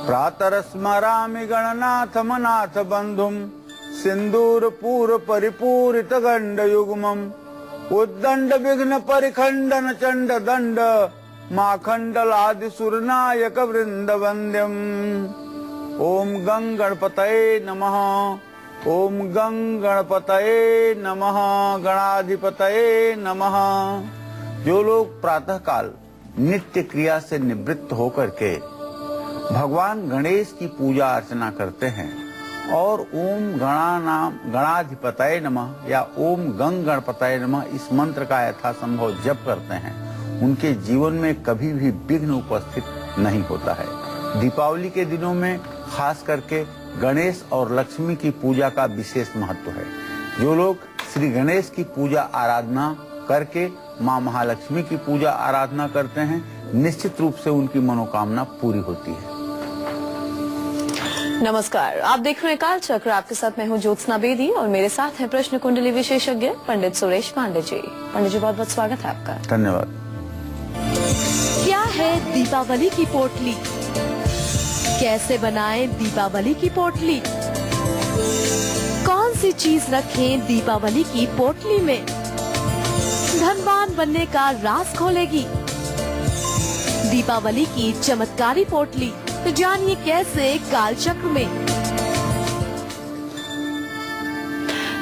प्रातरस्मरामि गणनाथमनाथ बंधुम सिंदूर पूर परिपूरित गंड युग्मम उद्दंड विघ्न परिखंडन चंड दंड माखंडल आदि सुरनायक वृंद वंद्यम। ओम गंग गणपतये नमः। ओम गंग गणपतये नमः। गणाधिपतये नमः। जो लोग प्रातः काल नित्य क्रिया से निवृत्त होकर के भगवान गणेश की पूजा अर्चना करते हैं और ओम गणाधिपतये नमः या ओम गंग गणपतये नमः इस मंत्र का यथासंभव जप करते हैं, उनके जीवन में कभी भी विघ्न उपस्थित नहीं होता है। दीपावली के दिनों में खास करके गणेश और लक्ष्मी की पूजा का विशेष महत्व है। जो लोग श्री गणेश की पूजा आराधना करके माँ महालक्ष्मी की पूजा आराधना करते हैं, निश्चित रूप से उनकी मनोकामना पूरी होती है। नमस्कार, आप देख रहे हैं काल चक्र। आपके साथ मैं हूं ज्योत्सना बेदी और मेरे साथ हैं प्रश्न कुंडली विशेषज्ञ पंडित सुरेश पांडे जी। पंडित जी, बहुत बहुत स्वागत है आपका। धन्यवाद। क्या है दीपावली की पोटली? कैसे बनाएं दीपावली की पोटली? कौन सी चीज रखें दीपावली की पोटली में? धनवान बनने का राज खोलेगी दीपावली की चमत्कारी पोटली। तो जानिए कैसे कालचक्र में।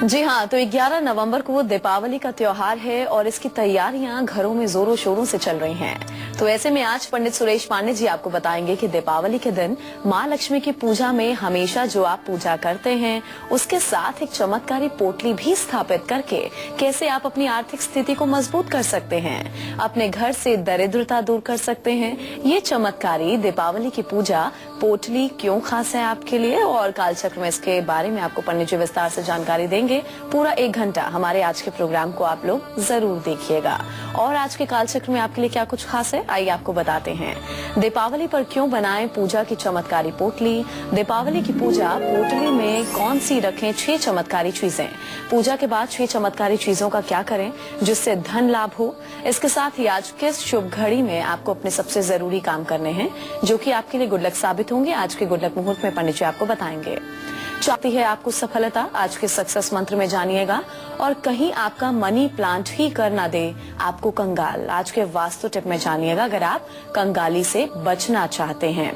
जी हाँ, तो 11 नवंबर को दीपावली का त्योहार है और इसकी तैयारियां घरों में जोरों शोरों से चल रही हैं। तो ऐसे में आज पंडित सुरेश पांडे जी आपको बताएंगे कि दीपावली के दिन माँ लक्ष्मी की पूजा में हमेशा जो आप पूजा करते हैं उसके साथ एक चमत्कारी पोटली भी स्थापित करके कैसे आप अपनी आर्थिक स्थिति को मजबूत कर सकते हैं, अपने घर से दरिद्रता दूर कर सकते हैं। ये चमत्कारी दीपावली की पूजा पोटली क्यों खास है आपके लिए और कालचक्र में इसके बारे में आपको पंडित जी विस्तार से जानकारी देंगे। पूरा 1 घंटा हमारे आज के प्रोग्राम को आप लोग जरूर देखिएगा। और आज के कालचक्र में आपके लिए क्या कुछ खास है, आइए आपको बताते हैं। दीपावली पर क्यों बनाएं पूजा की चमत्कारी पोटली? दीपावली की पूजा पोटली में कौन सी रखें? 6 चमत्कारी चीजें। पूजा के बाद 6 चमत्कारी चीजों का क्या करें जिससे धन लाभ हो? इसके साथ ही आज किस शुभ घड़ी में आपको अपने सबसे जरूरी काम करने हैं जो कि आपके लिए गुड लक साबित होंगे, आज के गुड लक मुहूर्त में पंडित जी आपको बताएंगे। चाहती है आपको सफलता, आज के सक्सेस मंत्र में जानिएगा। और कहीं आपका मनी प्लांट ही कर ना दे आपको कंगाल, आज के वास्तु टिप में जानिएगा अगर आप कंगाली से बचना चाहते हैं।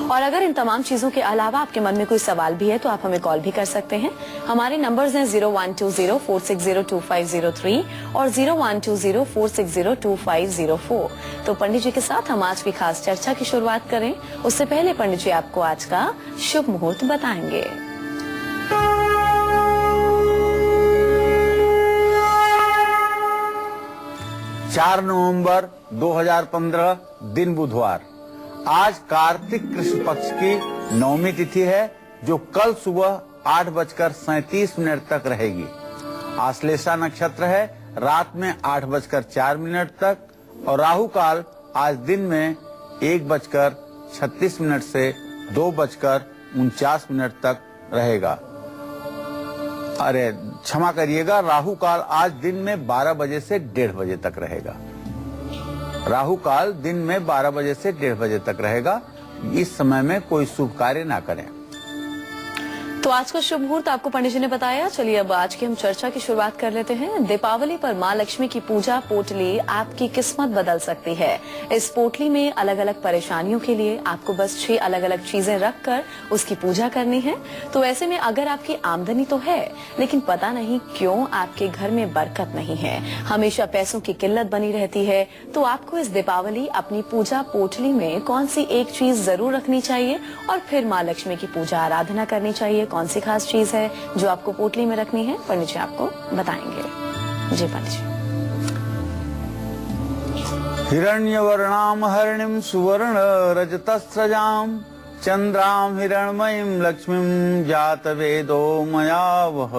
और अगर इन तमाम चीजों के अलावा आपके मन में कोई सवाल भी है तो आप हमें कॉल भी कर सकते हैं। हमारे नंबर्स हैं 012046025503 और 012046025504। तो पंडित जी के साथ हम आज की खास चर्चा की शुरुआत करें उससे पहले पंडित जी आपको आज का शुभ मुहूर्त बताएंगे। 4 नवंबर 2015 दिन बुधवार। आज कार्तिक कृष्ण पक्ष की नवमी तिथि है जो कल सुबह 8:37 तक रहेगी। आश्लेषा नक्षत्र है रात में 8:04 तक और राहु काल आज दिन में 1:36 से 2:49 तक रहेगा। अरे क्षमा करिएगा, राहु काल आज दिन में 12 बजे से 1:30 बजे तक रहेगा। राहु काल दिन में 12 बजे से 1:30 बजे तक रहेगा। इस समय में कोई शुभ कार्य ना करें। तो आज का शुभ मुहूर्त आपको पंडित जी ने बताया। चलिए अब आज की हम चर्चा की शुरुआत कर लेते हैं। दीपावली पर माँ लक्ष्मी की पूजा पोटली आपकी किस्मत बदल सकती है। इस पोटली में अलग अलग परेशानियों के लिए आपको बस 6 अलग अलग चीजें रखकर उसकी पूजा करनी है। तो ऐसे में अगर आपकी आमदनी तो है लेकिन पता नहीं क्यों आपके घर में बरकत नहीं है, हमेशा पैसों की किल्लत बनी रहती है, तो आपको इस दीपावली अपनी पूजा पोटली में कौन सी एक चीज जरूर रखनी चाहिए और फिर माँ लक्ष्मी की पूजा आराधना करनी चाहिए। कौन सी खास चीज है जो आपको पोटली में रखनी है, पंडित जी आपको बताएंगे। जी पंडित जी। हिरण्यवर्णाम हरिणीं सुवर्ण रजतस्रजाम चंद्राम हिरण्मयीं लक्ष्मीं जात वेदो मया वह।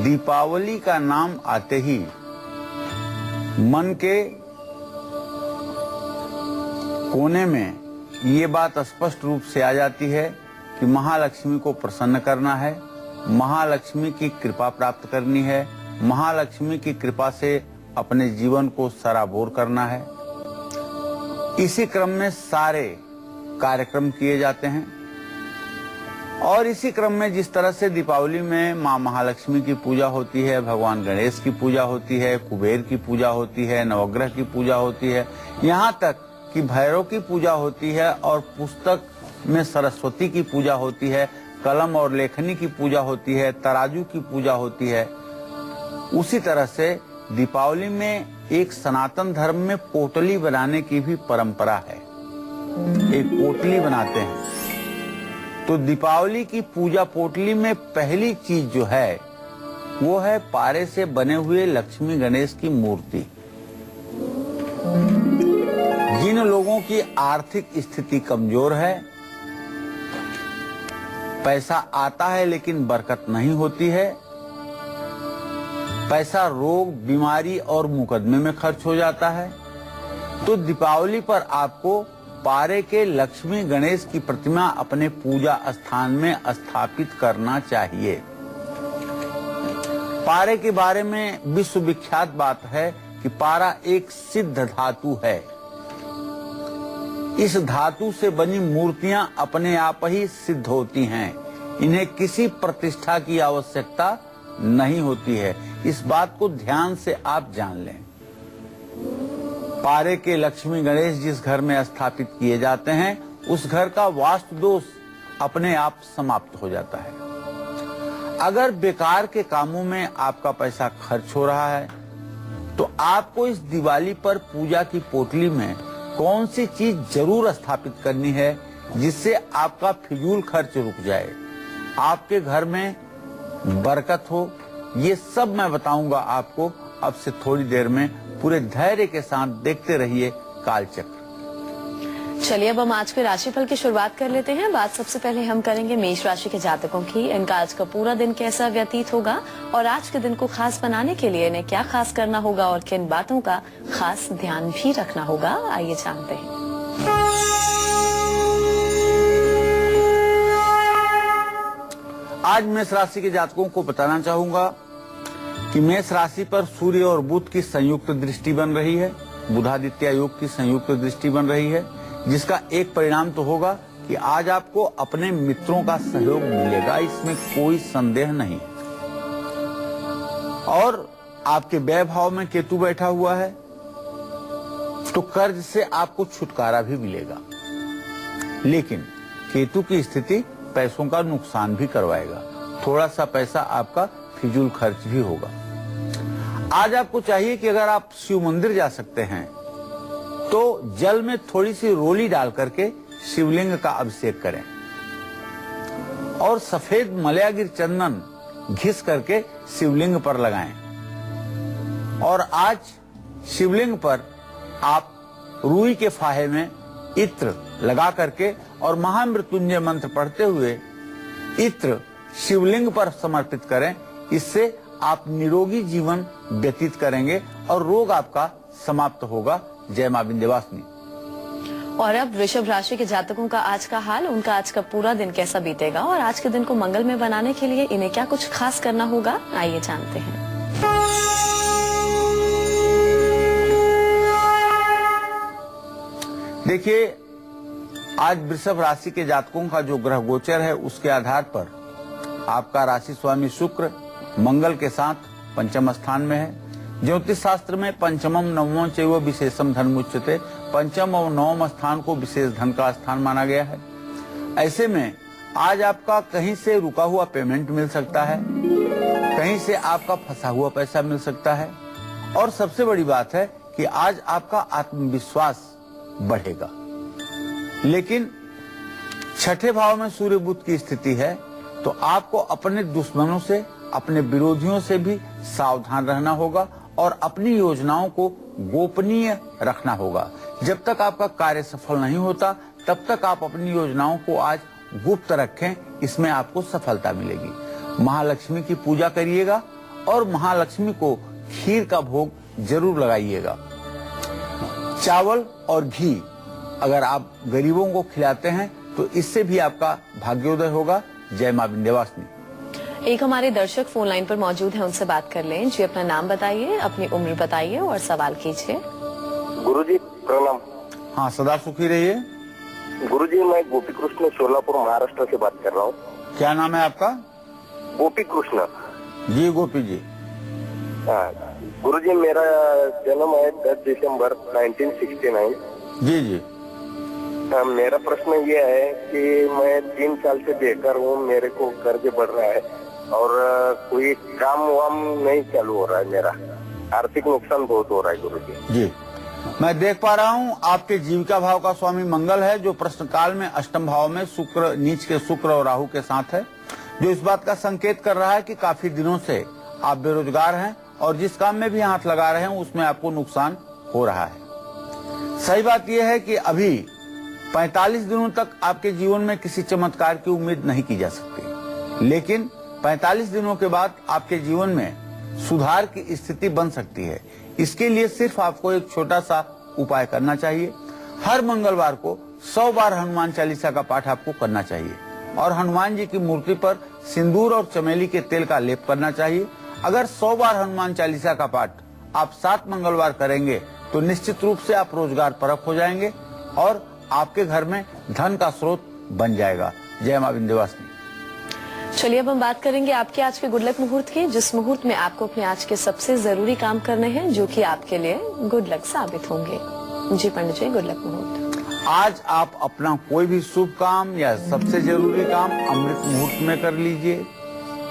दीपावली का नाम आते ही मन के कोने में ये बात स्पष्ट रूप से आ जाती है कि महालक्ष्मी को प्रसन्न करना है, महालक्ष्मी की कृपा प्राप्त करनी है, महालक्ष्मी की कृपा से अपने जीवन को सराबोर करना है। इसी क्रम में सारे कार्यक्रम किए जाते हैं। और इसी क्रम में जिस तरह से दीपावली में माँ महालक्ष्मी की पूजा होती है, भगवान गणेश की पूजा होती है, कुबेर की पूजा होती है, नवग्रह की पूजा होती है, यहाँ तक कि भैरव की पूजा होती है और पुस्तक में सरस्वती की पूजा होती है, कलम और लेखनी की पूजा होती है, तराजू की पूजा होती है। उसी तरह से दीपावली में एक सनातन धर्म में पोटली बनाने की भी परंपरा है। एक पोटली बनाते हैं। तो दीपावली की पूजा पोटली में पहली चीज जो है वो है पारे से बने हुए लक्ष्मी गणेश की मूर्ति। जिन लोगों की आर्थिक स्थिति कमजोर है, पैसा आता है लेकिन बरकत नहीं होती है, पैसा रोग, बीमारी और मुकदमे में खर्च हो जाता है, तो दीपावली पर आपको पारे के लक्ष्मी गणेश की प्रतिमा अपने पूजा स्थान में स्थापित करना चाहिए। पारे के बारे में विश्व विख्यात बात है कि पारा एक सिद्ध धातु है। इस धातु से बनी मूर्तियां अपने आप ही सिद्ध होती हैं। इन्हें किसी प्रतिष्ठा की आवश्यकता नहीं होती है। इस बात को ध्यान से आप जान लें। पारे के लक्ष्मी गणेश जिस घर में स्थापित किए जाते हैं, उस घर का वास्तु दोष अपने आप समाप्त हो जाता है। अगर बेकार के कामों में आपका पैसा खर्च हो रहा है, तो आपको इस दिवाली पर पूजा की पोटली में कौन सी चीज जरूर स्थापित करनी है जिससे आपका फिजूल खर्च रुक जाए, आपके घर में बरकत हो, ये सब मैं बताऊंगा आपको अब से थोड़ी देर में। पूरे धैर्य के साथ देखते रहिए कालचक्र। चलिए अब हम आज के राशिफल की शुरुआत कर लेते हैं। बात सबसे पहले हम करेंगे मेष राशि के जातकों की। इनका आज का पूरा दिन कैसा व्यतीत होगा और आज के दिन को खास बनाने के लिए इन्हें क्या खास करना होगा और किन बातों का खास ध्यान भी रखना होगा, आइए जानते हैं। आज मेष राशि के जातकों को बताना चाहूंगा कि मेष राशि पर सूर्य और बुध की संयुक्त दृष्टि बन रही है। बुधादित्य योग की संयुक्त दृष्टि बन रही है, जिसका एक परिणाम तो होगा कि आज आपको अपने मित्रों का सहयोग मिलेगा, इसमें कोई संदेह नहीं। और आपके व्यय भाव में केतु बैठा हुआ है, तो कर्ज से आपको छुटकारा भी मिलेगा। लेकिन केतु की स्थिति पैसों का नुकसान भी करवाएगा। थोड़ा सा पैसा आपका फिजूल खर्च भी होगा। आज आपको चाहिए कि अगर आप शिव मंदिर जा सकते हैं तो जल में थोड़ी सी रोली डाल करके शिवलिंग का अभिषेक करें और सफेद मलयागिर चंदन घिस करके शिवलिंग पर लगाएं। और आज शिवलिंग पर आप रुई के फाहे में इत्र लगा करके और महामृत्युंजय मंत्र पढ़ते हुए इत्र शिवलिंग पर समर्पित करें। इससे आप निरोगी जीवन व्यतीत करेंगे और रोग आपका समाप्त होगा। जय मां विंध्यवासिनी। और अब वृषभ राशि के जातकों का आज का हाल, उनका आज का पूरा दिन कैसा बीतेगा और आज के दिन को मंगलमय बनाने के लिए इन्हें क्या कुछ खास करना होगा, आइए जानते हैं। देखिए, आज वृषभ राशि के जातकों का जो ग्रह गोचर है उसके आधार पर आपका राशि स्वामी शुक्र मंगल के साथ पंचम स्थान में है। ज्योतिष शास्त्र में पंचमम नवमं चैव विशेषम धनमुच्यते, पंचम और नवम स्थान को विशेष धन का स्थान माना गया है। ऐसे में आज आपका कहीं से रुका हुआ पेमेंट मिल सकता है, कहीं से आपका फंसा हुआ पैसा मिल सकता है। और सबसे बड़ी बात है कि आज आपका आत्मविश्वास बढ़ेगा। लेकिन छठे भाव में सूर्य बुध की स्थिति है, तो आपको अपने दुश्मनों से, अपने विरोधियों से भी सावधान रहना होगा और अपनी योजनाओं को गोपनीय रखना होगा। जब तक आपका कार्य सफल नहीं होता तब तक आप अपनी योजनाओं को आज गुप्त रखें, इसमें आपको सफलता मिलेगी। महालक्ष्मी की पूजा करिएगा और महालक्ष्मी को खीर का भोग जरूर लगाइएगा। चावल और घी अगर आप गरीबों को खिलाते हैं तो इससे भी आपका भाग्योदय होगा। जय मां विंध्यवासिनी। एक हमारे दर्शक फोन लाइन पर मौजूद हैं, उनसे बात कर लें। जी, अपना नाम बताइए, अपनी उम्र बताइए और सवाल कीजिए। गुरुजी प्रणाम। हाँ, सदा सुखी रहिए। गुरुजी, मैं गोपी कृष्ण सोलापुर महाराष्ट्र से बात कर रहा हूँ। क्या नाम है आपका? गोपी कृष्ण। जी गोपी जी। हाँ गुरुजी, मेरा जन्म है 10 दिसंबर 1969। जी जी। मेरा प्रश्न ये है कि मैं 3 साल से बेकार हूँ, मेरे को कर्ज बढ़ रहा है और कोई काम वाम नहीं चालू हो रहा है, मेरा आर्थिक नुकसान बहुत हो रहा है गुरुजी। जी मैं देख पा रहा हूँ आपके जीविका भाव का स्वामी मंगल है, जो प्रश्न काल में अष्टम भाव में शुक्र, नीच के शुक्र और राहु के साथ है, जो इस बात का संकेत कर रहा है कि काफी दिनों से आप बेरोजगार हैं और जिस काम में भी हाथ लगा रहे हैं उसमें आपको नुकसान हो रहा है। सही बात यह है कि अभी 45 दिनों तक आपके जीवन में किसी चमत्कार की उम्मीद नहीं की जा सकती, लेकिन 45 दिनों के बाद आपके जीवन में सुधार की स्थिति बन सकती है। इसके लिए सिर्फ आपको एक छोटा सा उपाय करना चाहिए। हर मंगलवार को 100 बार हनुमान चालीसा का पाठ आपको करना चाहिए और हनुमान जी की मूर्ति पर सिंदूर और चमेली के तेल का लेप करना चाहिए। अगर 100 बार हनुमान चालीसा का पाठ आप 7 मंगलवार करेंगे तो निश्चित रूप से आप रोजगार परख हो जाएंगे और आपके घर में धन का स्रोत बन जाएगा। जय मां विंध्यवासिनी। चलिए अब हम बात करेंगे आपके आज के गुड लक मुहूर्त की, जिस मुहूर्त में आपको अपने आज के सबसे जरूरी काम करने हैं, जो कि आपके लिए गुड लक साबित होंगे। जी पंडित जी, गुड लक मुहूर्त। आज आप अपना कोई भी शुभ काम या सबसे जरूरी काम अमृत मुहूर्त में कर लीजिए।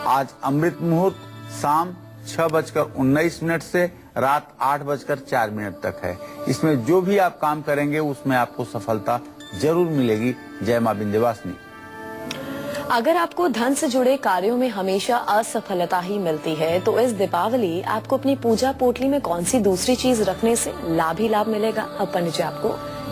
आज अमृत मुहूर्त शाम 6:19 से रात 8:04 तक है। इसमें जो भी आप काम करेंगे उसमें आपको सफलता जरूर मिलेगी। जय मां विंध्यवासिनी। अगर आपको धन से जुड़े कार्यों में हमेशा असफलता ही मिलती है तो इस दीपावली आपको अपनी पूजा पोटली में कौन सी दूसरी चीज रखने से लाभ ही लाभ मिलेगा, अब पंडित जी आपको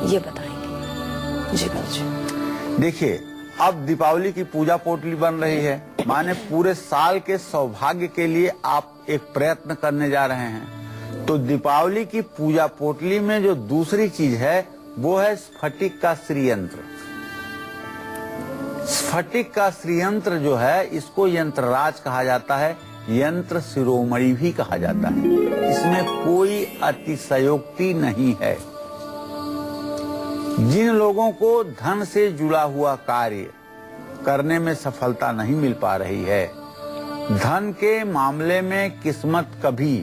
ये बताएंगे। जी पंडित जी। देखिए, अब दीपावली की पूजा पोटली बन रही है, माने पूरे साल के सौभाग्य के लिए आप एक प्रयत्न करने जा रहे हैं। तो दीपावली की पूजा पोटली में जो दूसरी चीज है वो है स्फटिक का श्रीयंत्र। स्फटिक का श्रीयंत्र जो है इसको यंत्रराज कहा जाता है, यंत्र शिरोमणि भी कहा जाता है। इसमें कोई अतिशयोक्ति नहीं है। जिन लोगों को धन से जुड़ा हुआ कार्य करने में सफलता नहीं मिल पा रही है, धन के मामले में किस्मत कभी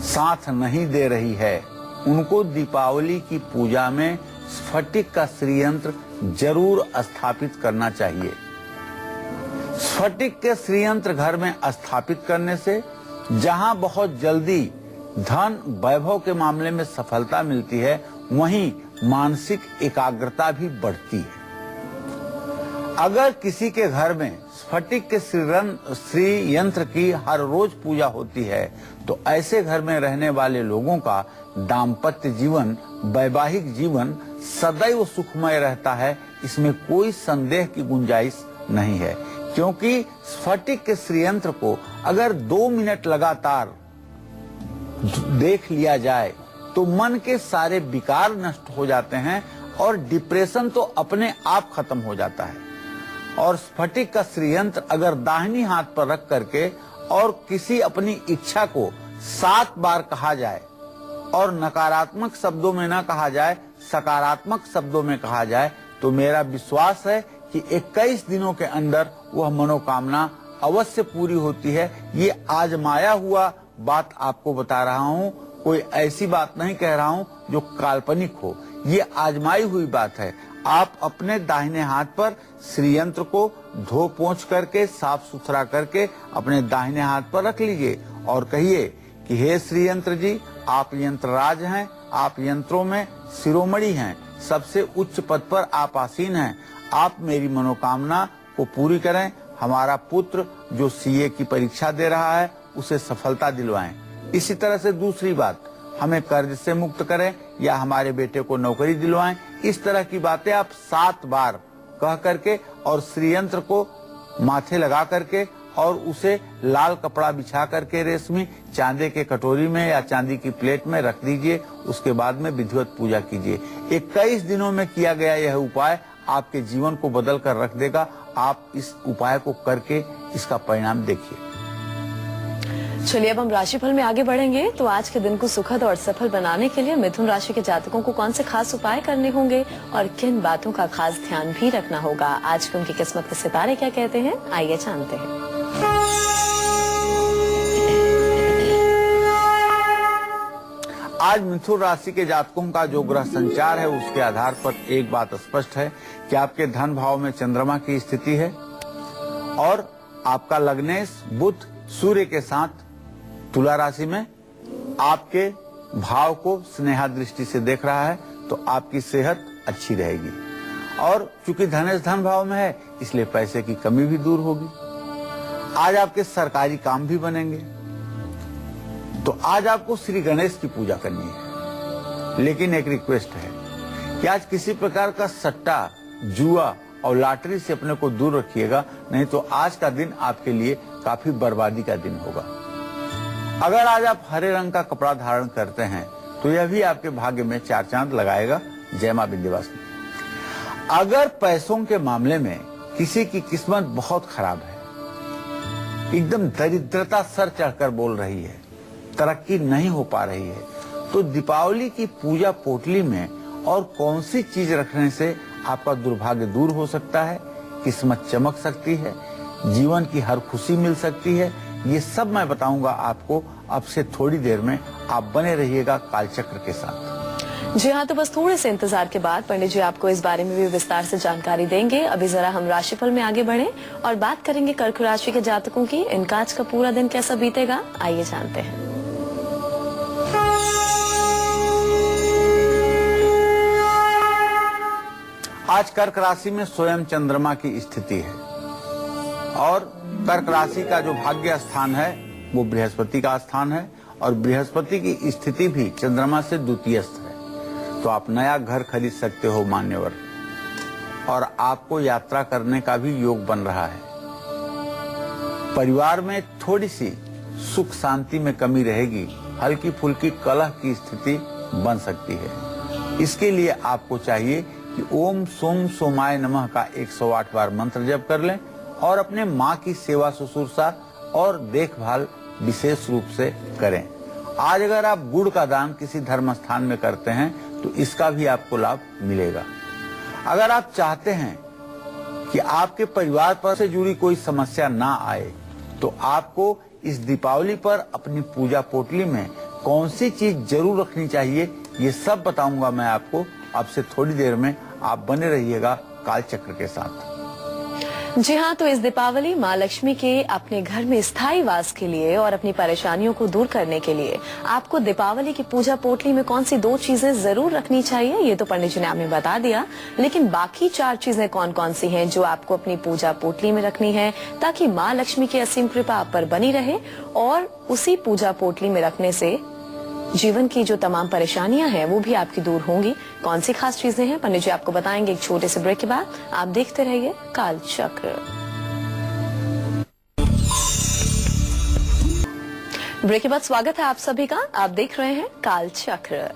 साथ नहीं दे रही है, उनको दीपावली की पूजा में स्फटिक का श्रीयंत्र जरूर स्थापित करना चाहिए। स्फटिक के श्रीयंत्र घर में स्थापित करने से जहां बहुत जल्दी धन वैभव के मामले में सफलता मिलती है, वहीं मानसिक एकाग्रता भी बढ़ती है। अगर किसी के घर में स्फटिक के श्री यंत्र की हर रोज पूजा होती है तो ऐसे घर में रहने वाले लोगों का दाम्पत्य जीवन, वैवाहिक जीवन सदैव सुखमय रहता है। इसमें कोई संदेह की गुंजाइश नहीं है, क्योंकि स्फटिक के श्रीयंत्र को अगर 2 मिनट लगातार देख लिया जाए तो मन के सारे विकार नष्ट हो जाते हैं और डिप्रेशन तो अपने आप खत्म हो जाता है। और स्फटिक का श्रीयंत्र अगर दाहिनी हाथ पर रख करके और किसी अपनी इच्छा को 7 बार कहा जाए और नकारात्मक शब्दों में ना कहा जाए, सकारात्मक शब्दों में कहा जाए, तो मेरा विश्वास है कि 21 दिनों के अंदर वह मनोकामना अवश्य पूरी होती है। ये आजमाया हुआ बात आपको बता रहा हूँ, कोई ऐसी बात नहीं कह रहा हूँ जो काल्पनिक हो, ये आजमाई हुई बात है। आप अपने दाहिने हाथ पर श्रीयंत्र को धो पोंछ करके साफ सुथरा करके अपने दाहिने हाथ पर रख लीजिए और कहिए कि हे श्रीयंत्र जी, आप यंत्रराज हैं, आप यंत्रों में शिरोमणि हैं, सबसे उच्च पद पर आप आसीन हैं। आप मेरी मनोकामना को पूरी करें। हमारा पुत्र जो सीए की परीक्षा दे रहा है उसे सफलता दिलवाएं। इसी तरह से दूसरी बात, हमें कर्ज से मुक्त करें या हमारे बेटे को नौकरी दिलवाएं। इस तरह की बातें आप 7 बार कह करके और श्रीयंत्र को माथे लगा करके और उसे लाल कपड़ा बिछा करके रेशमी चांदी के कटोरी में या चांदी की प्लेट में रख दीजिए। उसके बाद में विधिवत पूजा कीजिए। 21 दिनों में किया गया यह उपाय आपके जीवन को बदल कर रख देगा। आप इस उपाय को करके इसका परिणाम देखिए। चलिए अब हम राशिफल में आगे बढ़ेंगे। तो आज के दिन को सुखद और सफल बनाने के लिए मिथुन राशि के जातकों को कौन से खास उपाय करने होंगे और किन बातों का खास ध्यान भी रखना होगा, आज की उनकी किस्मत के सितारे क्या कहते हैं, आइए जानते हैं। आज मिथुन राशि के जातकों का जो ग्रह संचार है उसके आधार पर एक बात स्पष्ट है कि आपके धन भाव में चंद्रमा की स्थिति है और आपका लग्नेश बुध सूर्य के साथ तुला राशि में आपके भाव को स्नेहा दृष्टि से देख रहा है, तो आपकी सेहत अच्छी रहेगी। और चूंकि धनेश धन भाव में है इसलिए पैसे की कमी भी दूर होगी। आज आपके सरकारी काम भी बनेंगे। तो आज आपको श्री गणेश की पूजा करनी है, लेकिन एक रिक्वेस्ट है कि आज किसी प्रकार का सट्टा, जुआ और लॉटरी से अपने को दूर रखिएगा, नहीं तो आज का दिन आपके लिए काफी बर्बादी का दिन होगा। अगर आज आप हरे रंग का कपड़ा धारण करते हैं तो यह भी आपके भाग्य में 4 चांद लगाएगा। जय मां विंध्यवासिनी। अगर पैसों के मामले में किसी की किस्मत बहुत खराब है, एकदम दरिद्रता सर चढ़कर बोल रही है, तरक्की नहीं हो पा रही है, तो दीपावली की पूजा पोटली में और कौन सी चीज रखने से आपका दुर्भाग्य दूर हो सकता है, किस्मत चमक सकती है, जीवन की हर खुशी मिल सकती है, ये सब मैं बताऊंगा आपको अब से थोड़ी देर में। आप बने रहिएगा कालचक्र के साथ। जी हाँ, तो बस थोड़े से इंतजार के बाद पंडित जी आपको इस बारे में भी विस्तार से जानकारी देंगे। अभी जरा हम राशिफल में आगे बढ़ें और बात करेंगे कर्क राशि के जातकों की। इनका आज का पूरा दिन कैसा बीतेगा, आइए जानते हैं। आज कर्क राशि में स्वयं चंद्रमा की स्थिति है और कर्क राशि का जो भाग्य स्थान है वो बृहस्पति का स्थान है और बृहस्पति की स्थिति भी चंद्रमा से द्वितीयस्थ है। तो आप नया घर खरीद सकते हो मान्यवर, और आपको यात्रा करने का भी योग बन रहा है। परिवार में थोड़ी सी सुख शांति में कमी रहेगी, हल्की फुल्की कलह की स्थिति बन सकती है। इसके लिए आपको चाहिए कि ओम सोम सोमाय नमः का 108 बार मंत्र जप कर लें और अपने माँ की सेवा शुश्रूषा और देखभाल विशेष रूप से करें। आज अगर आप गुड़ का दान किसी धर्म स्थान में करते हैं तो इसका भी आपको लाभ मिलेगा। अगर आप चाहते हैं कि आपके परिवार पर से जुड़ी कोई समस्या ना आए तो आपको इस दीपावली पर अपनी पूजा पोटली में कौन सी चीज जरूर रखनी चाहिए, ये सब बताऊंगा मैं आपको अब से थोड़ी देर में। आप बने रहिएगा कालचक्र के साथ। जी हाँ, तो इस दीपावली माँ लक्ष्मी के अपने घर में स्थायी वास के लिए और अपनी परेशानियों को दूर करने के लिए आपको दीपावली की पूजा पोटली में कौन सी 2 चीजें जरूर रखनी चाहिए, ये तो पंडित जी ने हमें बता दिया। लेकिन बाकी 4 चीजें कौन कौन सी हैं जो आपको अपनी पूजा पोटली में रखनी है ताकि माँ लक्ष्मी की असीम कृपा आप पर बनी रहे, और उसी पूजा पोटली में रखने से जीवन की जो तमाम परेशानियां हैं वो भी आपकी दूर होंगी। कौन सी खास चीजें हैं पंडित जी आपको बताएंगे एक छोटे से ब्रेक के बाद। आप देखते रहिए कालचक्र। ब्रेक के बाद स्वागत है आप सभी का। आप देख रहे हैं कालचक्र।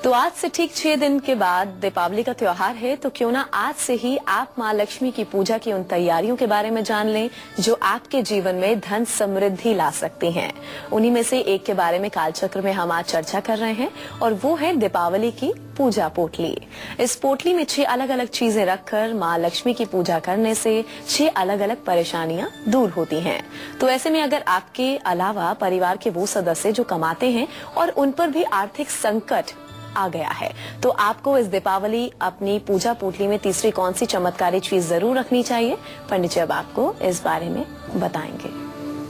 तो आज से ठीक 6 दिन के बाद दीपावली का त्योहार है, तो क्यों ना आज से ही आप माँ लक्ष्मी की पूजा की उन तैयारियों के बारे में जान लें जो आपके जीवन में धन समृद्धि ला सकती हैं। उन्हीं में से एक के बारे में कालचक्र में हम आज चर्चा कर रहे हैं और वो है दीपावली की पूजा पोटली। इस पोटली में 6 अलग अलग चीजें रखकर माँ लक्ष्मी की पूजा करने से 6 अलग अलग परेशानियां दूर होती हैं। तो ऐसे में अगर आपके अलावा परिवार के वो सदस्य जो कमाते हैं और उन पर भी आर्थिक संकट आ गया है, तो आपको इस दीपावली अपनी पूजा पोटली में तीसरी कौन सी चमत्कारी चीज जरूर रखनी चाहिए, पंडित जी अब आपको इस बारे में बताएंगे।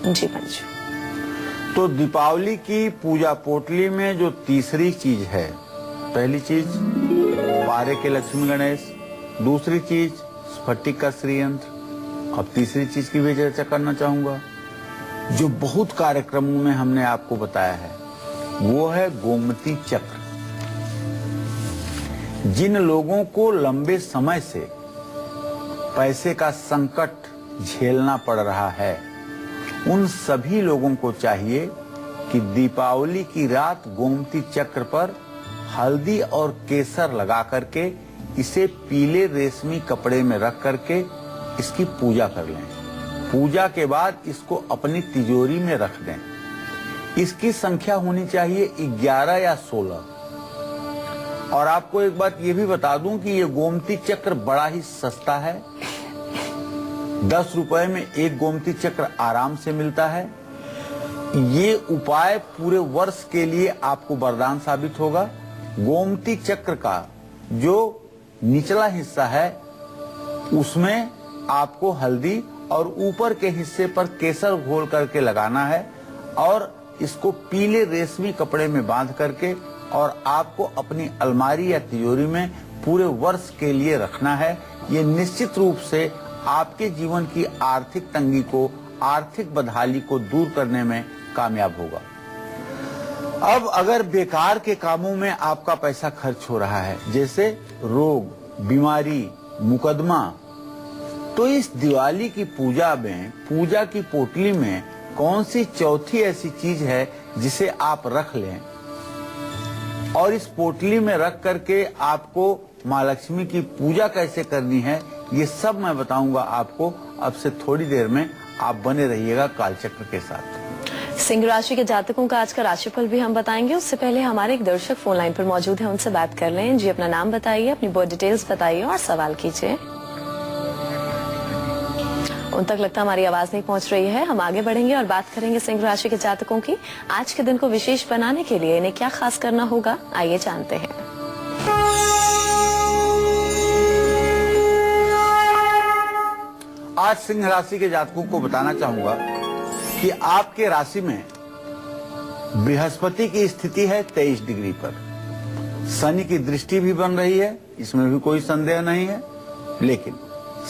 जी पंडित जी। तो दीपावली की पूजा पोटली में जो तीसरी चीज है, पहली चीज पारे के लक्ष्मी गणेश, दूसरी चीज स्फटिक का श्रीयंत्र, अब तीसरी चीज की भी चर्चा करना चाहूंगा जो बहुत कार्यक्रमों में हमने आपको बताया है, वो है गोमती चक्र। जिन लोगों को लंबे समय से पैसे का संकट झेलना पड़ रहा है, उन सभी लोगों को चाहिए कि दीपावली की रात गोमती चक्र पर हल्दी और केसर लगा करके इसे पीले रेशमी कपड़े में रख करके इसकी पूजा कर लें। पूजा के बाद इसको अपनी तिजोरी में रख दें। इसकी संख्या होनी चाहिए 11 या 16। और आपको एक बात ये भी बता दूं कि ये गोमती चक्र बड़ा ही सस्ता है। 10 रुपए में एक गोमती चक्र आराम से मिलता है। ये उपाय पूरे वर्ष के लिए आपको वरदान साबित होगा। गोमती चक्र का जो निचला हिस्सा है उसमें आपको हल्दी और ऊपर के हिस्से पर केसर घोल करके लगाना है और इसको पीले रेशमी कपड़े में बांध करके और आपको अपनी अलमारी या तिजोरी में पूरे वर्ष के लिए रखना है। ये निश्चित रूप से आपके जीवन की आर्थिक तंगी को, आर्थिक बदहाली को दूर करने में कामयाब होगा। अब अगर बेकार के कामों में आपका पैसा खर्च हो रहा है, जैसे रोग, बीमारी, मुकदमा, तो इस दिवाली की पूजा में, पूजा की पोटली में कौन सी चौथी ऐसी चीज है जिसे आप रख लें और इस पोटली में रख करके आपको माँ लक्ष्मी की पूजा कैसे करनी है, ये सब मैं बताऊंगा आपको अब से थोड़ी देर में। आप बने रहिएगा कालचक्र के साथ। सिंह राशि के जातकों का आज का राशिफल भी हम बताएंगे। उससे पहले हमारे एक दर्शक फोन लाइन पर मौजूद है, उनसे बात कर लें। जी, अपना नाम बताइए, अपनी बर्थ डिटेल्स बताइए और सवाल कीजिए। उन तक लगता हमारी आवाज नहीं पहुंच रही है। हम आगे बढ़ेंगे और बात करेंगे सिंह राशि के जातकों की। आज के दिन को विशेष बनाने के लिए इन्हें क्या खास करना होगा, आइए जानते हैं। आज सिंह राशि के जातकों को बताना चाहूंगा कि आपके राशि में बृहस्पति की स्थिति है 23 डिग्री पर। शनि की दृष्टि भी बन रही है, इसमें भी कोई संदेह नहीं है, लेकिन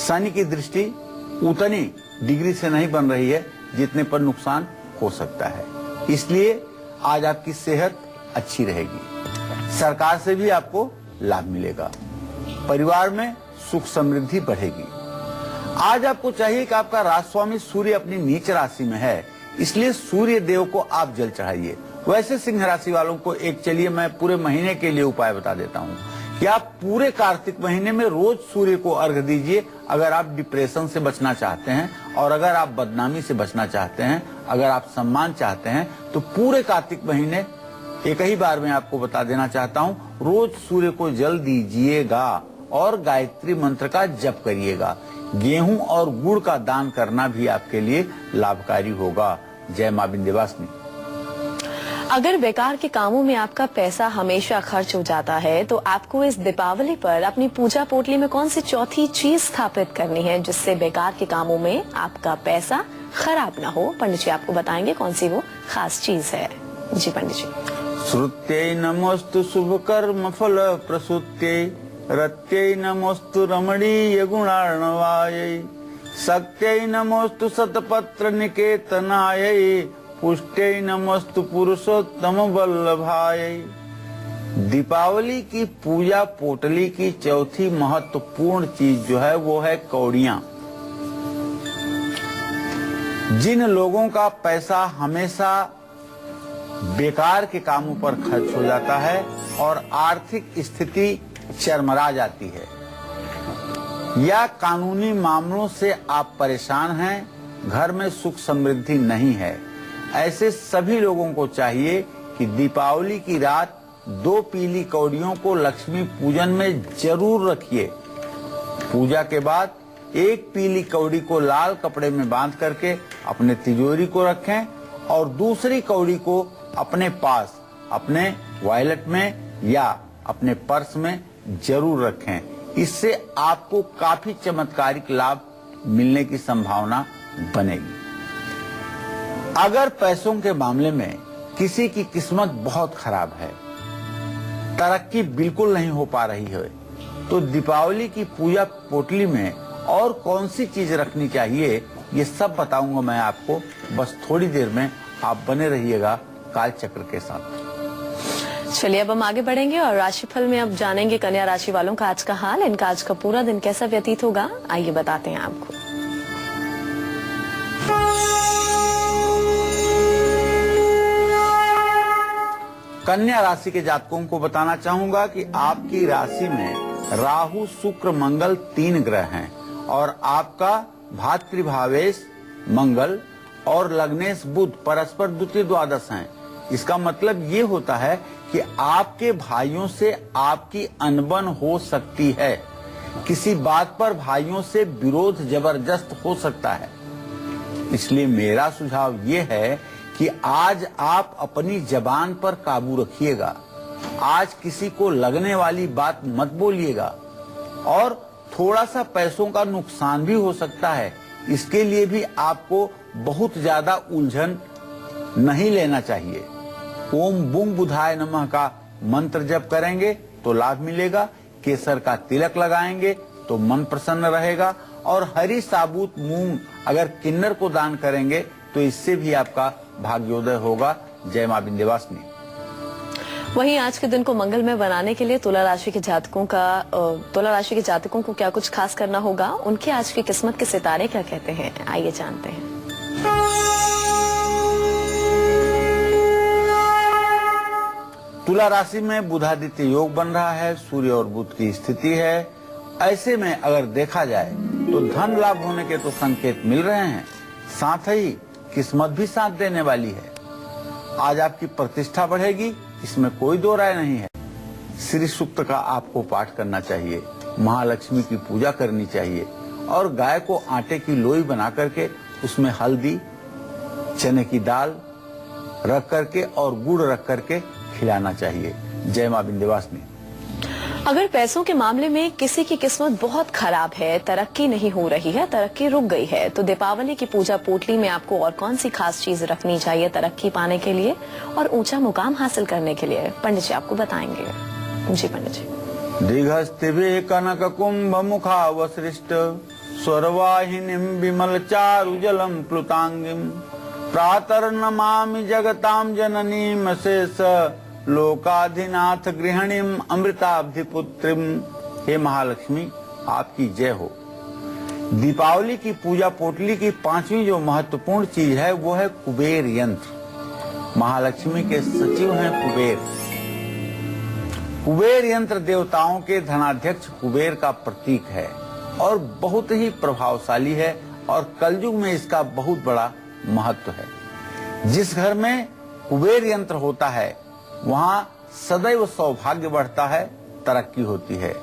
शनि की दृष्टि उतनी डिग्री से नहीं बन रही है जितने पर नुकसान हो सकता है। इसलिए आज आपकी सेहत अच्छी रहेगी। सरकार से भी आपको लाभ मिलेगा। परिवार में सुख समृद्धि बढ़ेगी। आज आपको चाहिए कि आपका राजस्वामी सूर्य अपनी नीच राशि में है, इसलिए सूर्य देव को आप जल चढ़ाइए। वैसे सिंह राशि वालों को एक चलिए मैं पूरे महीने के लिए उपाय बता देता हूँ कि आप पूरे कार्तिक महीने में रोज सूर्य को अर्घ दीजिए। अगर आप डिप्रेशन से बचना चाहते हैं और अगर आप बदनामी से बचना चाहते हैं, अगर आप सम्मान चाहते हैं, तो पूरे कार्तिक महीने एक ही बार में आपको बता देना चाहता हूँ, रोज सूर्य को जल दीजिएगा और गायत्री मंत्र का जप करिएगा। गेहूं और गुड़ का दान करना भी आपके लिए लाभकारी होगा। जय मां विंध्यवासिनी। अगर बेकार के कामों में आपका पैसा हमेशा खर्च हो जाता है तो आपको इस दीपावली पर अपनी पूजा पोटली में कौन सी चौथी चीज स्थापित करनी है जिससे बेकार के कामों में आपका पैसा खराब ना हो। पंडित जी आपको बताएंगे कौन सी वो खास चीज है। जी पंडित जी। श्रुत्यै नमोस्तु शुभ कर्म फल प्रसूत्यै, रत्यै नमोस्तु रमणीय गुणार्णवायै, शक्त्यै नमोस्तु शतपत्र निकेतनायै, पुष्ट्यै नमोस्तु पुरुषोत्तम वल्लभायै। दीपावली की पूजा पोटली की चौथी महत्वपूर्ण चीज जो है वो है कौड़ियां। जिन लोगों का पैसा हमेशा बेकार के कामों पर खर्च हो जाता है और आर्थिक स्थिति चरमरा जाती है, या कानूनी मामलों से आप परेशान हैं, घर में सुख समृद्धि नहीं है, ऐसे सभी लोगों को चाहिए कि दीपावली की रात 2 पीली कौड़ियों को लक्ष्मी पूजन में जरूर रखिए। पूजा के बाद 1 पीली कौड़ी को लाल कपड़े में बांध करके अपने तिजोरी को रखें और दूसरी कौड़ी को अपने पास, अपने वॉलेट में या अपने पर्स में जरूर रखें। इससे आपको काफी चमत्कारिक लाभ मिलने की संभावना बनेगी। अगर पैसों के मामले में किसी की किस्मत बहुत खराब है, तरक्की बिल्कुल नहीं हो पा रही है, तो दीपावली की पूजा पोटली में और कौन सी चीज रखनी चाहिए ये सब बताऊंगा मैं आपको। बस थोड़ी देर में आप बने रहिएगा कालचक्र के साथ। चलिए अब हम आगे बढ़ेंगे और राशिफल में अब जानेंगे कन्या राशि वालों का आज का हाल। इनका आज का पूरा दिन कैसा व्यतीत होगा, आइए बताते हैं आपको। कन्या राशि के जातकों को बताना चाहूंगा कि आपकी राशि में राहु, शुक्र, मंगल 3 ग्रह हैं और आपका भातृभावेश मंगल और लग्नेश बुध परस्पर द्वितीय द्वादश हैं। इसका मतलब ये होता है कि आपके भाइयों से आपकी अनबन हो सकती है, किसी बात पर भाइयों से विरोध जबरदस्त हो सकता है। इसलिए मेरा सुझाव ये है कि आज आप अपनी जबान पर काबू रखिएगा। आज किसी को लगने वाली बात मत बोलिएगा और थोड़ा सा पैसों का नुकसान भी हो सकता है। इसके लिए भी आपको बहुत ज्यादा उलझन नहीं लेना चाहिए। ओम बुंग बुधाय नमः का मंत्र जप करेंगे तो लाभ मिलेगा। केसर का तिलक लगाएंगे तो मन प्रसन्न रहेगा। और हरी साबुत मूंग अगर किन्नर को दान करेंगे तो इससे भी आपका भाग्योदय होगा। जय मां विंध्यवासिनी। वहीं आज के दिन को मंगलमय बनाने के लिए तुला राशि के जातकों को क्या कुछ खास करना होगा, उनके आज की किस्मत के सितारे क्या कहते हैं, आइए जानते हैं। तुला राशि में बुधादित्य योग बन रहा है, सूर्य और बुध की स्थिति है। ऐसे में अगर देखा जाए तो धन लाभ होने के तो संकेत मिल रहे हैं, साथ ही किस्मत भी साथ देने वाली है। आज आपकी प्रतिष्ठा बढ़ेगी, इसमें कोई दो राय नहीं है। श्री सूक्त का आपको पाठ करना चाहिए, महालक्ष्मी की पूजा करनी चाहिए और गाय को आटे की लोई बना करके उसमें हल्दी, चने की दाल रख करके और गुड़ रख करके खिलाना चाहिए। जय मां विंध्यवासिनी। अगर पैसों के मामले में किसी की किस्मत बहुत खराब है, तरक्की नहीं हो रही है, तरक्की रुक गई है, तो दीपावली की पूजा पोटली में आपको और कौन सी खास चीज रखनी चाहिए तरक्की पाने के लिए और ऊंचा मुकाम हासिल करने के लिए, पंडित जी आपको बताएंगे। जी पंडित जी। दीघस्तिभिः कनक कुंभ मुखावसृष्ट स्वरवाहिनीं विमल चारु जलम प्लुतांगिम प्रातर्नमामि जगतां जननीं शेष लोकाधिनाथ गृहिणीम अमृताब्धि पुत्रिम। हे महालक्ष्मी आपकी जय हो। दीपावली की पूजा पोटली की पांचवी जो महत्वपूर्ण चीज है वो है कुबेर यंत्र। महालक्ष्मी के सचिव हैं कुबेर। कुबेर यंत्र देवताओं के धनाध्यक्ष कुबेर का प्रतीक है और बहुत ही प्रभावशाली है और कलयुग में इसका बहुत बड़ा महत्व है। जिस घर में कुबेर यंत्र होता है वहाँ सदैव सौभाग्य बढ़ता है, तरक्की होती है।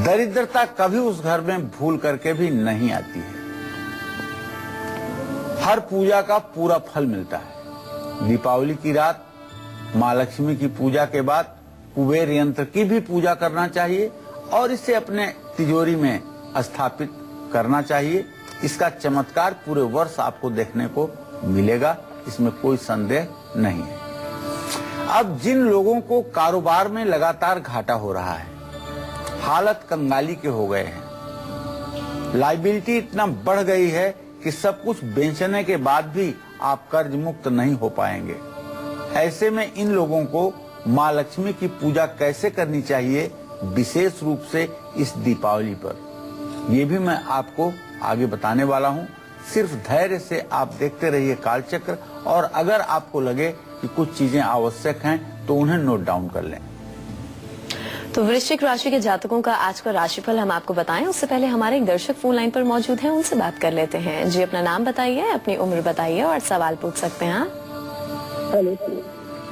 दरिद्रता कभी उस घर में भूल करके भी नहीं आती है। हर पूजा का पूरा फल मिलता है। दीपावली की रात माँ लक्ष्मी की पूजा के बाद कुबेर यंत्र की भी पूजा करना चाहिए और इसे अपने तिजोरी में स्थापित करना चाहिए। इसका चमत्कार पूरे वर्ष आपको देखने को मिलेगा, इसमें कोई संदेह नहीं है। अब जिन लोगों को कारोबार में लगातार घाटा हो रहा है, हालत कंगाली के हो गए हैं, लायबिलिटी इतना बढ़ गई है कि सब कुछ बेचने के बाद भी आप कर्ज मुक्त नहीं हो पाएंगे। ऐसे में इन लोगों को माँ लक्ष्मी की पूजा कैसे करनी चाहिए, विशेष रूप से इस दीपावली पर, ये भी मैं आपको आगे बताने वाला हूँ। सिर्फ धैर्य से आप देखते रहिए कालचक्र, और अगर आपको लगे कि कुछ चीजें आवश्यक हैं तो उन्हें नोट डाउन कर लें। तो वृश्चिक राशि के जातकों का आज का राशिफल हम आपको बताएं, उससे पहले हमारे एक दर्शक फोन लाइन पर मौजूद हैं, उनसे बात कर लेते हैं। जी अपना नाम बताइए, अपनी उम्र बताइए और सवाल पूछ सकते हैं। हेलो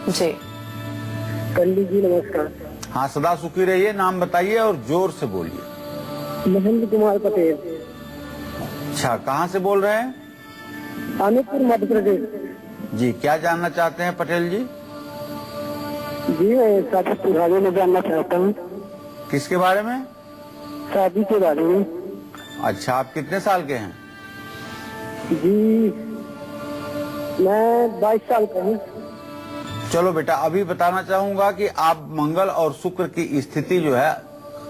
जी पंडित जी नमस्कार। हाँ सदा सुखी रहिए, नाम बताइए और जोर से बोलिए। महेंद्र कुमार पटेल। अच्छा, कहाँ से बोल रहे हैं? आनंदपुर मध्य प्रदेश। जी क्या जानना चाहते हैं पटेल जी? जी मैं शादी के बारे में जानना चाहता हूँ। किसके बारे में? शादी के बारे में। अच्छा, आप कितने साल के हैं? जी मैं 22 साल का हूँ। चलो बेटा, अभी बताना चाहूंगा कि आप मंगल और शुक्र की स्थिति जो है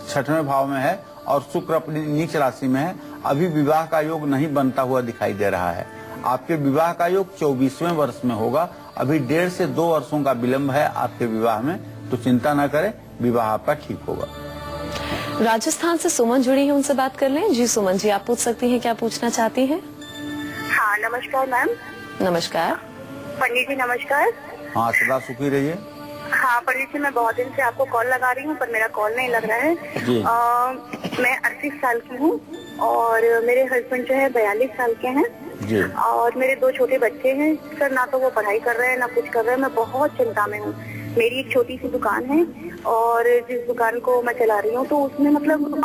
6वें भाव में है और शुक्र अपनी नीच राशि में है। अभी विवाह का योग नहीं बनता हुआ दिखाई दे रहा है। आपके विवाह का योग 24वें वर्ष में होगा। अभी 1.5 से 2 वर्षों का विलंब है आपके विवाह में, तो चिंता न करें, विवाह आपका ठीक होगा। राजस्थान से सुमन जुड़ी है, उनसे बात कर लें। जी सुमन जी, आप पूछ सकती हैं, क्या पूछना चाहती हैं? हाँ नमस्कार मैम। नमस्कार पंडित जी नमस्कार। हाँ सदा सुखी रहिए। हाँ पंडित जी, मैं बहुत दिन से आपको कॉल लगा रही हूँ पर मेरा कॉल नहीं लग रहा है। जी। मैं 38 साल की हूँ और मेरे हस्बैंड जो है 42 साल के हैं। जी। और मेरे 2 छोटे बच्चे हैं सर, ना तो वो पढ़ाई कर रहे हैं ना कुछ कर रहे हैं। मैं बहुत चिंता में हूँ। मेरी एक छोटी सी दुकान है और जिस दुकान को मैं चला रही हूँ तो उसमें मतलब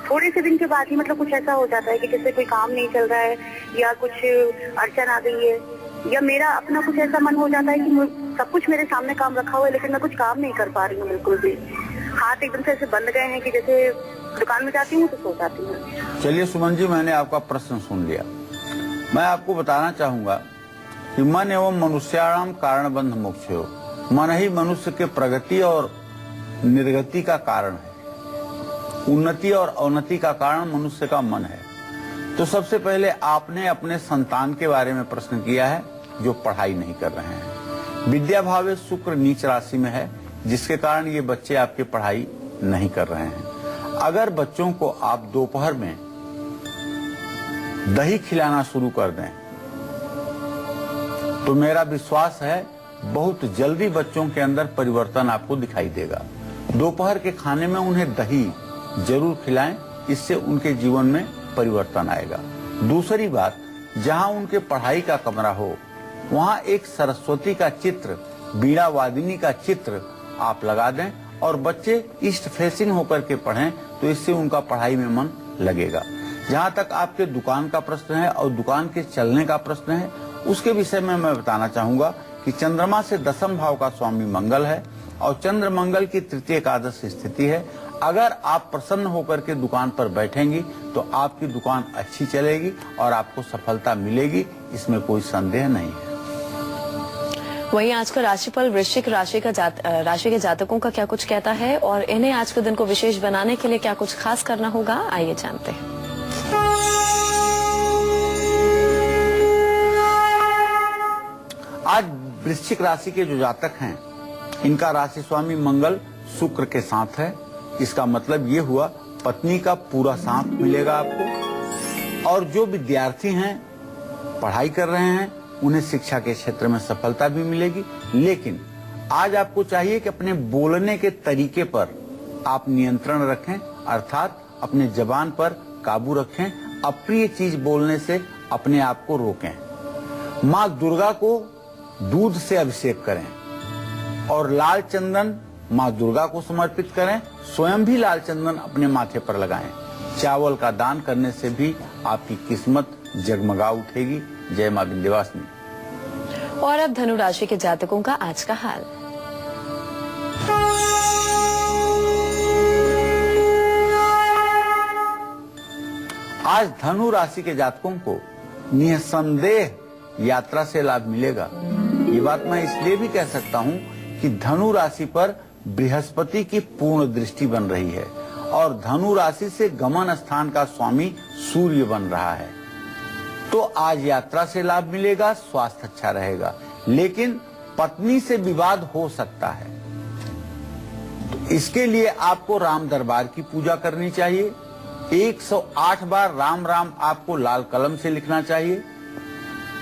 थोड़े से दिन के बाद ही मतलब कुछ ऐसा हो जाता है कि जैसे कोई काम नहीं चल रहा है या कुछ अड़चन आ गई है, या मेरा अपना कुछ ऐसा मन हो जाता है कि सब कुछ मेरे सामने काम रखा हुआ है लेकिन मैं कुछ काम नहीं कर पा रही हूँ। बिल्कुल भी हाथ एकदम से ऐसे बंद गए हैं कि जैसे दुकान में जाती हूँ तो सो जाती हूँ। चलिए सुमन जी, मैंने आपका प्रश्न सुन लिया। मैं आपको बताना चाहूंगा कि मन एवं मनुष्याणाम कारण बंध मोक्षो, मन ही मनुष्य के प्रगति और निर्गति का कारण है। उन्नति और अवनति का कारण मनुष्य का मन है। तो सबसे पहले आपने अपने संतान के बारे में प्रश्न किया है जो पढ़ाई नहीं कर रहे हैं। विद्या भावे शुक्र नीच राशि में है, जिसके कारण ये बच्चे आपकी पढ़ाई नहीं कर रहे हैं। अगर बच्चों को आप दोपहर में दही खिलाना शुरू कर दें तो मेरा विश्वास है बहुत जल्दी बच्चों के अंदर परिवर्तन आपको दिखाई देगा। दोपहर के खाने में उन्हें दही जरूर खिलाएं, इससे उनके जीवन में परिवर्तन आएगा। दूसरी बात, जहां उनके पढ़ाई का कमरा हो वहां एक सरस्वती का चित्र, वीणा वादिनी का चित्र आप लगा दें और बच्चे ईस्ट फेसिंग होकर के पढ़ें तो इससे उनका पढ़ाई में मन लगेगा। जहां तक आपके दुकान का प्रश्न है और दुकान के चलने का प्रश्न है, उसके विषय में मैं बताना चाहूंगा कि चंद्रमा से 10वें भाव का स्वामी मंगल है और चंद्र मंगल की तृतीय एकादश स्थिति है। अगर आप प्रसन्न होकर के दुकान पर बैठेंगी तो आपकी दुकान अच्छी चलेगी और आपको सफलता मिलेगी, इसमें कोई संदेह नहीं है। वहीं आज का राशिफल वृश्चिक राशि के जातकों का क्या कुछ कहता है और इन्हें आज के दिन को विशेष बनाने के लिए क्या कुछ खास करना होगा, आइए जानते हैं। आज वृश्चिक राशि के जो जातक हैं, इनका राशि स्वामी मंगल शुक्र के साथ है। इसका मतलब ये हुआ पत्नी का पूरा साथ मिलेगा आपको। और जो विद्यार्थी हैं, पढ़ाई कर रहे हैं, उन्हें शिक्षा के क्षेत्र में सफलता भी मिलेगी। लेकिन आज आपको चाहिए कि अपने बोलने के तरीके पर आप नियंत्रण रखें, अर्थात अपने जबान पर काबू रखें। अप्रिय चीज बोलने से अपने आप को रोकें। माँ दुर्गा को दूध से अभिषेक करें और लाल चंदन माँ दुर्गा को समर्पित करें। स्वयं भी लाल चंदन अपने माथे पर लगाएं। चावल का दान करने से भी आपकी किस्मत जगमगा उठेगी। जय मां विंध्यवासिनी। और अब धनु राशि के जातकों का आज का हाल। आज धनु राशि के जातकों को निसंदेह यात्रा से लाभ मिलेगा। ये बात मैं इसलिए भी कह सकता हूँ कि धनु राशि पर बृहस्पति की पूर्ण दृष्टि बन रही है और धनु राशि से गमन स्थान का स्वामी सूर्य बन रहा है। तो आज यात्रा से लाभ मिलेगा, स्वास्थ्य अच्छा रहेगा, लेकिन पत्नी से विवाद हो सकता है। तो इसके लिए आपको राम दरबार की पूजा करनी चाहिए। 108 बार राम राम आपको लाल कलम से लिखना चाहिए।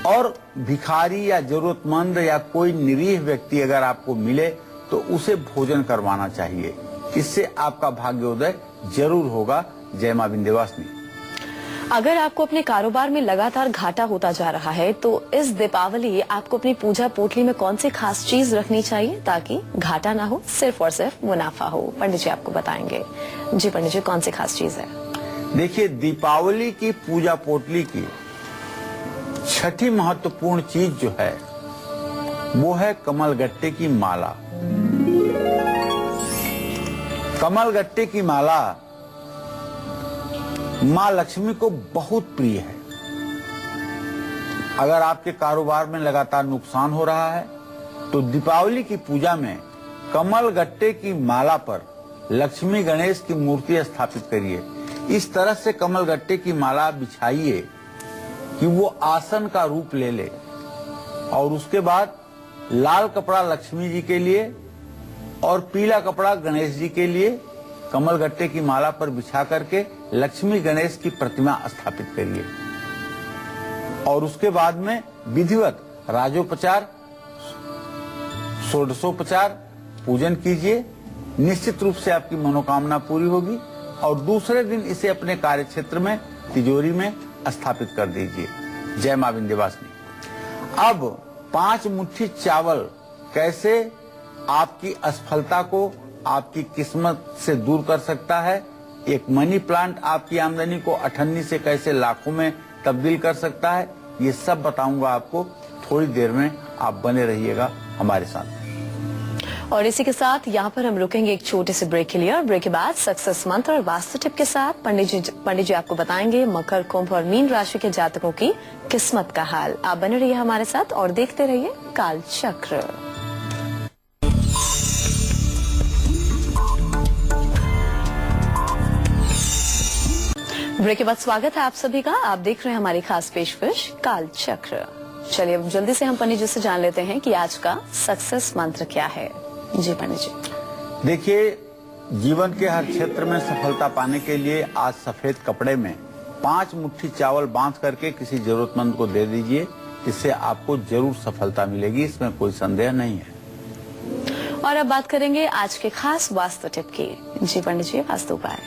और भिखारी या जरूरतमंद या कोई निरीह व्यक्ति अगर आपको मिले तो उसे भोजन करवाना चाहिए। इससे आपका भाग्योदय जरूर होगा। जय मां विंध्यवासिनी। अगर आपको अपने कारोबार में लगातार घाटा होता जा रहा है तो इस दीपावली आपको अपनी पूजा पोटली में कौन सी खास चीज रखनी चाहिए ताकि घाटा ना हो, सिर्फ और सिर्फ मुनाफा हो? पंडित जी आपको बताएंगे। जी पंडित जी, कौन सी खास चीज है? देखिए, दीपावली की पूजा पोटली की छठी महत्वपूर्ण चीज जो है वो है कमलगट्टे की माला। कमलगट्टे की माला माँ लक्ष्मी को बहुत प्रिय है। अगर आपके कारोबार में लगातार नुकसान हो रहा है तो दीपावली की पूजा में कमलगट्टे की माला पर लक्ष्मी गणेश की मूर्ति स्थापित करिए। इस तरह से कमलगट्टे की माला बिछाइए कि वो आसन का रूप ले ले और उसके बाद लाल कपड़ा लक्ष्मी जी के लिए और पीला कपड़ा गणेश जी के लिए कमलगट्टे की माला पर बिछा करके लक्ष्मी गणेश की प्रतिमा स्थापित करिए। और उसके बाद में विधिवत राजोपचार, षोडशोपचार पूजन कीजिए। निश्चित रूप से आपकी मनोकामना पूरी होगी। और दूसरे दिन इसे अपने कार्य क्षेत्र में तिजोरी में स्थापित कर दीजिए। जय मां विंध्यवासिनी। अब 5 मुट्ठी चावल कैसे आपकी असफलता को, आपकी किस्मत से दूर कर सकता है, एक मनी प्लांट आपकी आमदनी को 98 से कैसे लाखों में तब्दील कर सकता है, ये सब बताऊंगा आपको थोड़ी देर में। आप बने रहिएगा हमारे साथ। और इसी के साथ यहाँ पर हम रुकेंगे एक छोटे से ब्रेक के लिए, और ब्रेक के बाद सक्सेस मंत्र और वास्तु टिप के साथ पंडित जी आपको बताएंगे मकर, कुंभ और मीन राशि के जातकों की किस्मत का हाल। आप बने रहिए हमारे साथ और देखते रहिए काल चक्र। ब्रेक के बाद स्वागत है आप सभी का। आप देख रहे हैं हमारी खास पेशकश काल चक्र। चलिए अब जल्दी से हम पंडित जी से जान लेते हैं कि आज का सक्सेस मंत्र क्या है। जी पंडित जी। देखिए, जीवन के हर क्षेत्र में सफलता पाने के लिए आज सफेद कपड़े में 5 मुट्ठी चावल बांध करके किसी जरूरतमंद को दे दीजिए। इससे आपको जरूर सफलता मिलेगी, इसमें कोई संदेह नहीं है। और अब बात करेंगे आज के खास वास्तु टिप की। जी पंडित जी, वास्तु उपाय।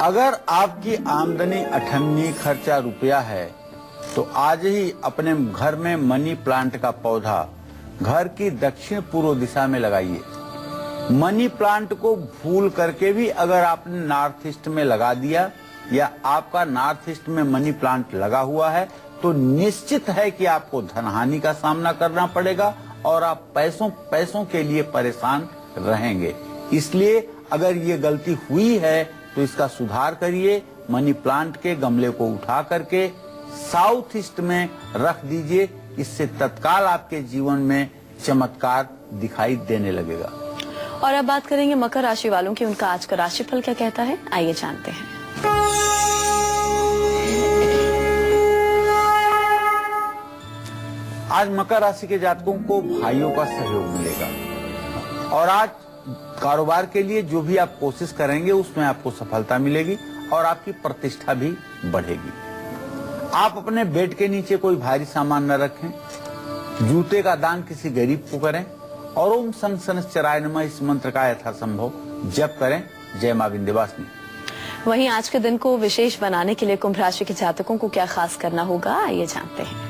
अगर आपकी आमदनी 98 खर्चा रुपया है तो आज ही अपने घर में मनी प्लांट का पौधा घर की दक्षिण पूर्व दिशा में लगाइए। मनी प्लांट को भूल करके भी अगर आपने नॉर्थ ईस्ट में लगा दिया या आपका नॉर्थ ईस्ट में मनी प्लांट लगा हुआ है तो निश्चित है कि आपको धनहानि का सामना करना पड़ेगा और आप पैसों के लिए परेशान रहेंगे। इसलिए अगर ये गलती हुई है तो इसका सुधार करिए। मनी प्लांट के गमले को उठा करके साउथ ईस्ट में रख दीजिए। इससे तत्काल आपके जीवन में चमत्कार दिखाई देने लगेगा। और अब बात करेंगे मकर राशि वालों की, उनका आज का राशिफल क्या कहता है, आइए जानते हैं। आज मकर राशि के जातकों को भाइयों का सहयोग मिलेगा और आज कारोबार के लिए जो भी आप कोशिश करेंगे उसमें आपको सफलता मिलेगी और आपकी प्रतिष्ठा भी बढ़ेगी। आप अपने बेड के नीचे कोई भारी सामान न रखें, जूते का दान किसी गरीब को करें और ओम संग शनैश्चराय नमः इस मंत्र का यथासंभव जप करें। जय मां विंध्यवासिनी। वहीं आज के दिन को विशेष बनाने के लिए कुंभ राशि के जातकों को क्या खास करना होगा, आइए जानते हैं।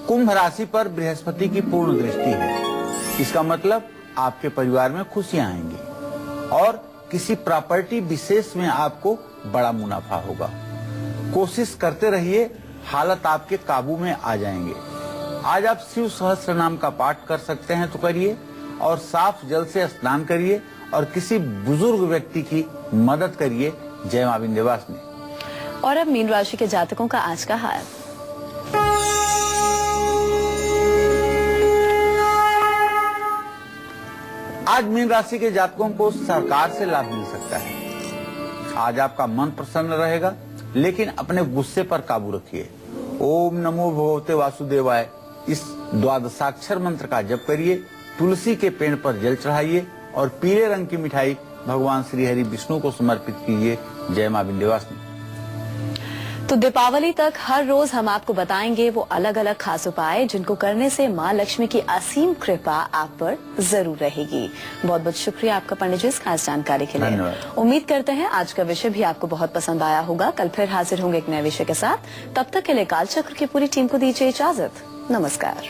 कुंभ राशि पर बृहस्पति की पूर्ण दृष्टि है। इसका मतलब आपके परिवार में खुशियां आएंगी और किसी प्रॉपर्टी विशेष में आपको बड़ा मुनाफा होगा। कोशिश करते रहिए, हालत आपके काबू में आ जाएंगे। आज आप शिव सहस्त्र नाम का पाठ कर सकते हैं तो करिए और साफ जल से स्नान करिए और किसी बुजुर्ग व्यक्ति की मदद करिए। जय मां विंध्यवासिनी। और अब मीन राशि के जातकों का आज का हाल। आज मीन राशि के जातकों को सरकार से लाभ मिल सकता है। आज आपका मन प्रसन्न रहेगा, लेकिन अपने गुस्से पर काबू रखिए। ओम नमो भगवते वासुदेवाय इस द्वादशाक्षर मंत्र का जप करिए। तुलसी के पेड़ पर जल चढ़ाइए और पीले रंग की मिठाई भगवान श्री हरि विष्णु को समर्पित कीजिए। जय मां विंध्यवासिनी। तो दीपावली तक हर रोज हम आपको बताएंगे वो अलग अलग खास उपाय जिनको करने से मां लक्ष्मी की असीम कृपा आप पर जरूर रहेगी। बहुत बहुत शुक्रिया आपका पंडित जी इस खास जानकारी के लिए। उम्मीद करते हैं आज का विषय भी आपको बहुत पसंद आया होगा। कल फिर हाजिर होंगे एक नए विषय के साथ। तब तक के लिए कालचक्र की पूरी टीम को दीजिए इजाजत। नमस्कार।